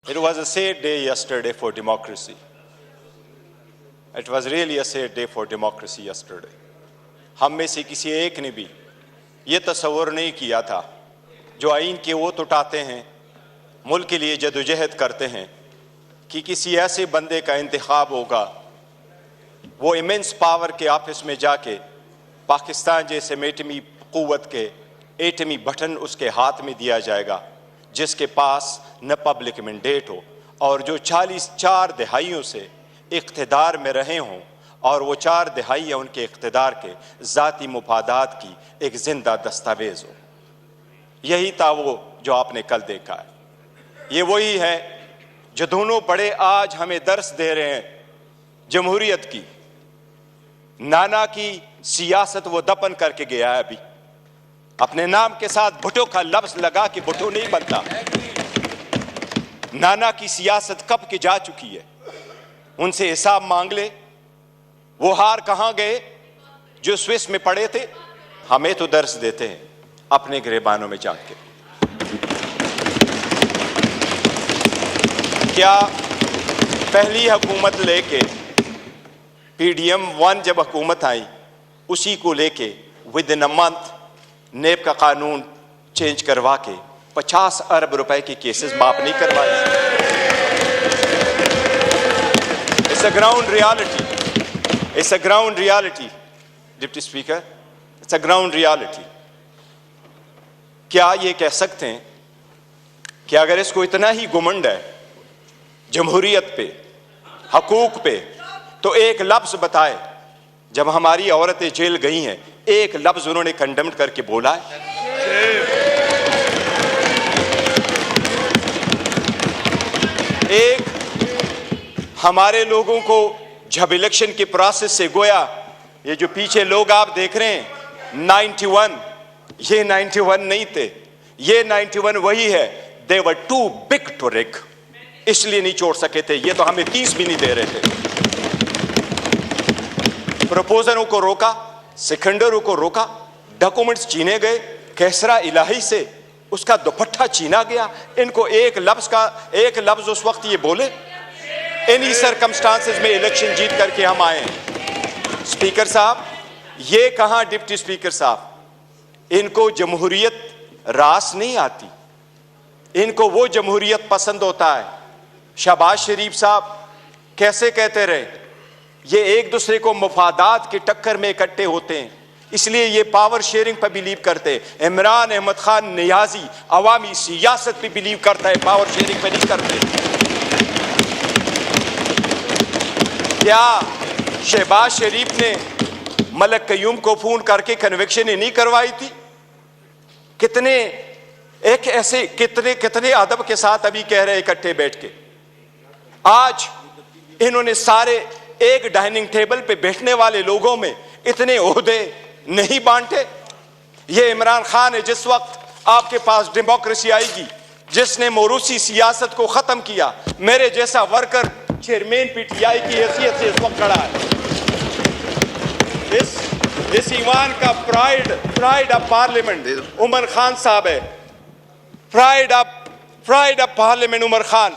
It was a sad day yesterday for democracy. It was really a sad day for democracy yesterday. ہم میں سے کسی ایک نے بھی یہ تصور نہیں کیا تھا جو آئین کے ووٹ اٹھاتے ہیں، ملک کے لیے جدوجہد کرتے ہیں، کہ کسی ایسے بندے کا انتخاب ہوگا، وہ ایمنس پاور کے آفس میں جا کے پاکستان جیسے ایٹمی قوت کے ایٹمی بٹن اس کے ہاتھ میں دیا جائے گا، جس کے پاس نہ پبلک مینڈیٹ ہو، اور جو 4 دہائیوں سے اقتدار میں رہے ہوں، اور وہ 4 دہائیاں ان کے اقتدار کے ذاتی مفادات کی ایک زندہ دستاویز ہو۔ یہی تھا وہ جو آپ نے کل دیکھا ہے۔ یہ وہی ہے جو دونوں بڑے آج ہمیں درس دے رہے ہیں جمہوریت کی۔ نانا کی سیاست وہ دفن کر کے گیا ہے، ابھی اپنے نام کے ساتھ بھٹو کا لفظ لگا کہ بھٹو نہیں بنتا۔ نانا کی سیاست کب کی جا چکی ہے، ان سے حساب مانگ لے۔ وہ ہار کہاں گئے جو سوئس میں پڑے تھے؟ ہمیں تو درس دیتے ہیں اپنے گریبانوں میں جا کے۔ کیا پہلی حکومت لے کے PDM 1 جب حکومت آئی، اسی کو لے کے ودن اے منتھ نیب کا قانون چینج کروا کے 50 ارب روپے کے کیسز معاف نہیں کروائے؟ It's a ground reality. It's a ground reality, Deputy Speaker. It's a ground reality. کیا یہ کہہ سکتے ہیں کہ اگر اس کو اتنا ہی گمنڈ ہے جمہوریت پہ، حقوق پہ، تو ایک لفظ بتائے جب ہماری عورتیں جیل گئی ہیں، ایک لفظ انہوں نے کنڈمڈ کر کے بولا ہے؟ ایک ہمارے لوگوں کو جب الیکشن کے پروسیس سے گویا، یہ جو پیچھے لوگ آپ دیکھ رہے ہیں 91، یہ 91 نہیں تھے، یہ 91 وہی ہے۔ They were too big to rig، اس لیے نہیں چھوڑ سکے تھے، یہ تو ہمیں 30 بھی نہیں دے رہے تھے۔ پروپوزروں کو روکا، سیکنڈروں کو روکا، ڈاکومنٹس چینے گئے، کیسرا الہی سے اس کا دوپٹہ چینا گیا۔ ان کو ایک لفظ اس وقت یہ بولے، انہی سرکمسٹانسز میں الیکشن جیت کر کے ہم آئے ہیں۔ اسپیکر صاحب، یہ کہاں ڈپٹی اسپیکر صاحب، ان کو جمہوریت راس نہیں آتی، ان کو وہ جمہوریت پسند ہوتا ہے۔ شہباز شریف صاحب کیسے کہتے رہے، یہ ایک دوسرے کو مفادات کے ٹکر میں اکٹھے ہوتے ہیں، اس لیے یہ پاور شیئرنگ پہ بلیو کرتے۔ عمران احمد خان نیازی عوامی سیاست پہ بلیو کرتا ہے، پاور شیئرنگ پہ نہیں کرتے۔ کیا شہباز شریف نے ملک قیوم کو فون کر کے کنوکشن نہیں کروائی تھی؟ کتنے ادب کے ساتھ ابھی کہہ رہے اکٹھے بیٹھ کے۔ آج انہوں نے سارے ایک ڈائننگ ٹیبل پہ بیٹھنے والے لوگوں میں اتنے عہدے نہیں بانٹے۔ یہ عمران خان ہے، جس وقت آپ کے پاس ڈیموکریسی آئے گی، جس نے موروثی سیاست کو ختم کیا، میرے جیسا ورکر چیئرمین PTI کی حیثیت سے اس وقت کھڑا ہے۔ اس ایوان کا پرائیڈ آف پارلیمنٹ عمر خان صاحب ہے، پرائیڈ آف پارلیمنٹ عمر خان،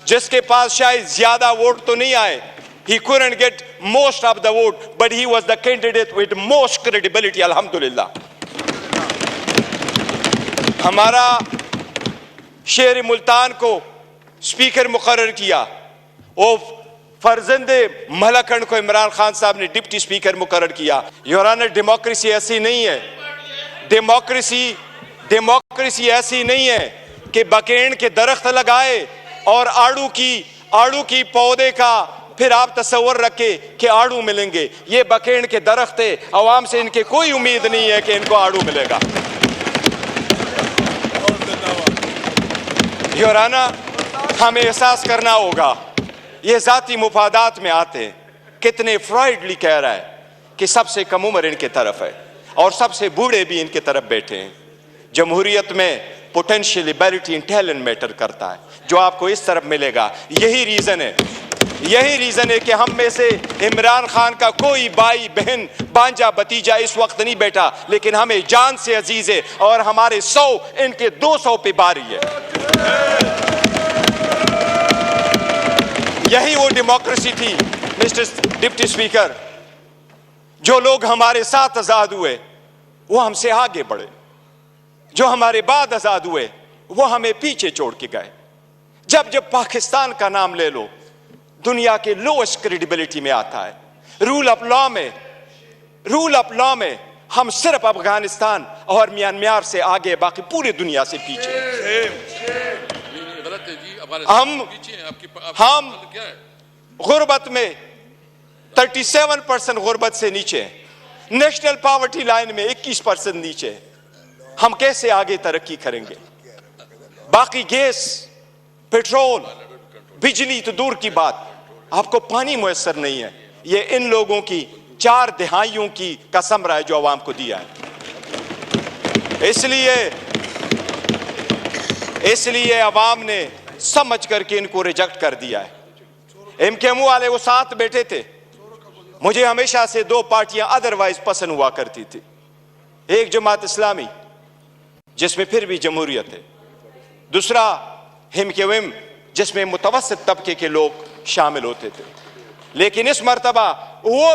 جس کے پاس شاید زیادہ ووٹ تو نہیں آئے، he couldn't get most of the vote, but he was the candidate with most credibility, alhamdulillah۔ ہمارا شہر ملتان کو اسپیکر مقرر کیا، وہ فرزند مہلکنڈ کو عمران خان صاحب نے ڈپٹی اسپیکر مقرر کیا۔ یور آنر، ڈیموکریسی ایسی نہیں ہے، ڈیموکریسی ایسی نہیں ہے کہ بکینڈ کے درخت لگائے اور آڑو کی پودے کا پھر آپ تصور رکھے کہ آڑو ملیں گے۔ یہ بکینڈ کے درخت ہے، عوام سے ان کے کوئی امید نہیں ہے کہ ان کو آڑو ملے گا۔ یور آنر، ہمیں احساس کرنا ہوگا، یہ ذاتی مفادات میں آتے ہیں۔ کتنے فرائڈلی کہہ رہا ہے کہ سب سے کم عمر ان کے طرف ہے اور سب سے بوڑھے بھی ان کے طرف بیٹھے ہیں۔ جمہوریت میں potential ability in talent metre کرتا ہے، جو آپ کو اس طرف ملے گا۔ یہی ریزن ہے کہ ہم میں سے عمران خان کا کوئی بھائی بہن بانجا بتیجا اس وقت نہیں بیٹھا، لیکن ہمیں جان سے عزیز ہے، اور ہمارے 100 ان کے 200 پہ باری ہے۔ یہی وہ ڈیموکریسی تھی مسٹر ڈپٹی اسپیکر، جو لوگ ہمارے ساتھ آزاد ہوئے وہ ہم سے آگے بڑھے، جو ہمارے بعد آزاد ہوئے وہ ہمیں پیچھے چھوڑ کے گئے۔ جب پاکستان کا نام لے لو دنیا کے لوسٹ کریڈیبلٹی میں آتا ہے۔ رول آف لا میں ہم صرف افغانستان اور میانمار سے آگے، باقی پوری دنیا سے پیچھے۔ ہم غربت میں 37% غربت سے نیچے ہیں، نیشنل پاورٹی لائن میں 21% نیچے ہیں۔ ہم کیسے آگے ترقی کریں گے؟ باقی گیس، پیٹرول، بجلی تو دور کی بات، آپ کو پانی میسر نہیں ہے۔ یہ ان لوگوں کی 4 دہائیوں کی کا ثمرہ ہے جو عوام کو دیا ہے۔ اس لیے عوام نے سمجھ کر کے ان کو ریجیکٹ کر دیا ہے۔ ایم کیو ایم والے وہ ساتھ بیٹھے تھے۔ مجھے ہمیشہ سے 2 پارٹیاں ادروائز پسند ہوا کرتی تھی، ایک جماعت اسلامی جس میں پھر بھی جمہوریت ہے، دوسرا ایم کیو ایم جس میں متوسط طبقے کے لوگ شامل ہوتے تھے۔ لیکن اس مرتبہ وہ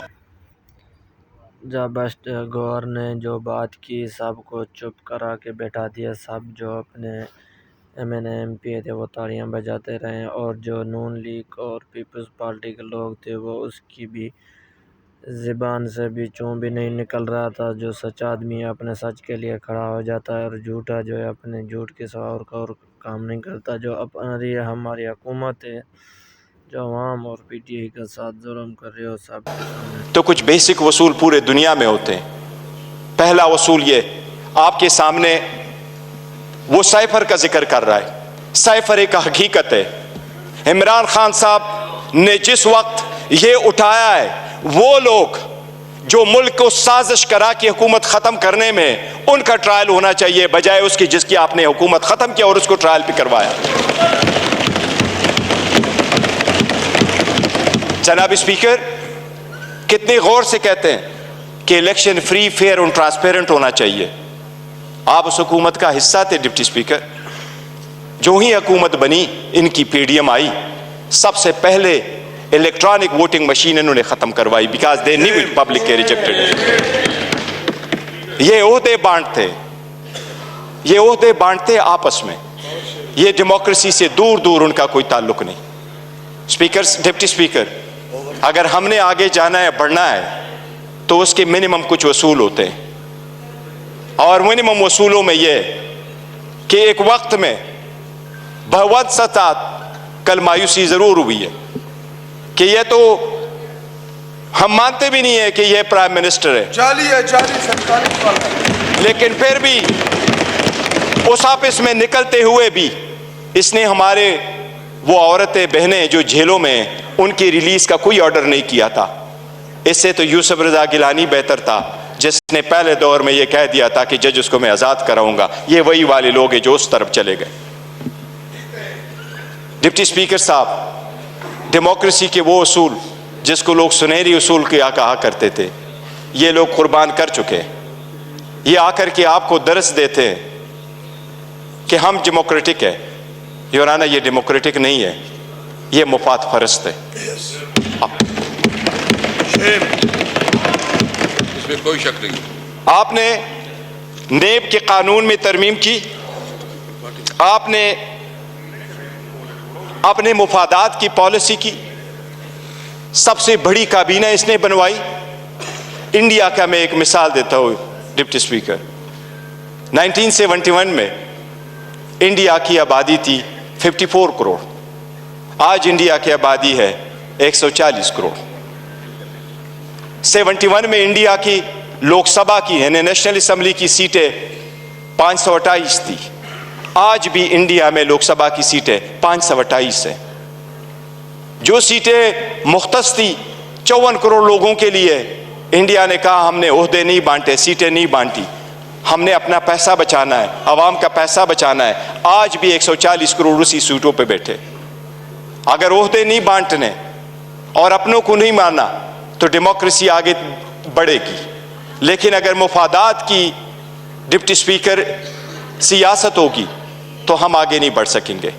جب گور نے جو بات کی سب کو چپ کرا کے بیٹھا دیا۔ سب جو اپنے M N A M P تھے وہ تالیاں بجاتے رہے، اور جو نون لیگ اور پیپلز پارٹی کے لوگ تھے وہ اس کی بھی زبان سے بھی چوں بھی نہیں نکل رہا تھا۔ جو سچ آدمی اپنے سچ کے لیے کھڑا ہو جاتا ہے، اور جھوٹا جو ہے اپنے جھوٹ کے سوا اور کام نہیں کرتا۔ جو ہماری حکومت ہے جو عوام اور پی ٹی آئی کے ساتھ ظلم کر رہے ہو سب کے سامنے۔ تو کچھ بیسک اصول پورے دنیا میں ہوتے ہیں۔ پہلا اصول یہ آپ کے سامنے وہ سائفر کا ذکر کر رہا ہے۔ سائفر ایک حقیقت ہے۔ عمران خان صاحب نے جس وقت یہ اٹھایا ہے، وہ لوگ جو ملک کو سازش کرا کے حکومت ختم کرنے میں، ان کا ٹرائل ہونا چاہیے بجائے اس کی جس کی آپ نے حکومت ختم کیا اور اس کو ٹرائل پہ کروایا۔ جناب اسپیکر کتنے غور سے کہتے ہیں کہ الیکشن فری، فیئر اور ٹرانسپیرنٹ ہونا چاہیے۔ آپ اس حکومت کا حصہ تھے ڈپٹی اسپیکر۔ جو ہی حکومت بنی، ان کی پی ڈی ایم آئی، سب سے پہلے الیکٹرانک ووٹنگ مشین انہوں نے ختم کروائی، because they knew it public کے ریجیکٹڈ۔ یہ عہدے بانٹتے آپس میں، یہ ڈیموکریسی سے دور دور ان کا کوئی تعلق نہیں۔ ڈپٹی اسپیکر، اگر ہم نے آگے جانا ہے، بڑھنا ہے، تو اس کے منیمم کچھ اصول ہوتے ہیں، اور منیمم اصولوں میں یہ کہ ایک وقت میں بہت سطح کل مایوسی ضرور ہوئی ہے کہ یہ تو ہم مانتے بھی نہیں ہیں کہ یہ پرائم منسٹر ہے، جعلی سرکاری، لیکن پھر بھی اس آفس میں نکلتے ہوئے بھی اس نے ہمارے وہ عورتیں بہنیں جو جیلوں میں ہیں، ان کی ریلیز کا کوئی آرڈر نہیں کیا تھا۔ اس سے تو یوسف رضا گیلانی بہتر تھا، جس نے پہلے دور میں یہ کہہ دیا تھا کہ جج اس کو میں آزاد کراؤں گا۔ یہ وہی والے لوگ ہیں جو اس طرف چلے گئے۔ ڈپٹی اسپیکر صاحب، ڈیموکریسی کے وہ اصول جس کو لوگ سنہری اصول کیا کہا کرتے تھے، یہ لوگ قربان کر چکے ہیں۔ یہ آ کر کے آپ کو درس دیتے ہیں کہ ہم ڈیموکریٹک ہے۔ یورانا، یہ ڈیموکریٹک نہیں ہے، یہ مفاد پرست ہے۔ اس میں کوئی شک نہیں۔ آپ نے نیب کے قانون میں ترمیم کی، آپ نے اپنے مفادات کی پالیسی کی، سب سے بڑی کابینہ اس نے بنوائی۔ انڈیا کا میں ایک مثال دیتا ہوں ڈپٹی اسپیکر۔ 1971 میں انڈیا کی آبادی تھی 54 کروڑ، آج انڈیا کی آبادی ہے 140 کروڑ۔ 71 میں انڈیا کی لوک سبھا کی یعنی نیشنل اسمبلی کی سیٹیں 528 تھی، آج بھی انڈیا میں لوک سبھا کی سیٹیں 528 ہیں۔ جو سیٹیں مختص تھی 54 کروڑ لوگوں کے لیے، انڈیا نے کہا ہم نے عہدے نہیں بانٹے، سیٹیں نہیں بانٹی، ہم نے اپنا پیسہ بچانا ہے، عوام کا پیسہ بچانا ہے۔ آج بھی 140 کروڑ اسی سیٹوں پہ بیٹھے۔ اگر عہدے نہیں بانٹنے اور اپنوں کو نہیں ماننا تو ڈیموکریسی آگے بڑھے گی، لیکن اگر مفادات کی ڈپٹی اسپیکر سیاست ہوگی تو ہم آگے نہیں بڑھ سکیں گے۔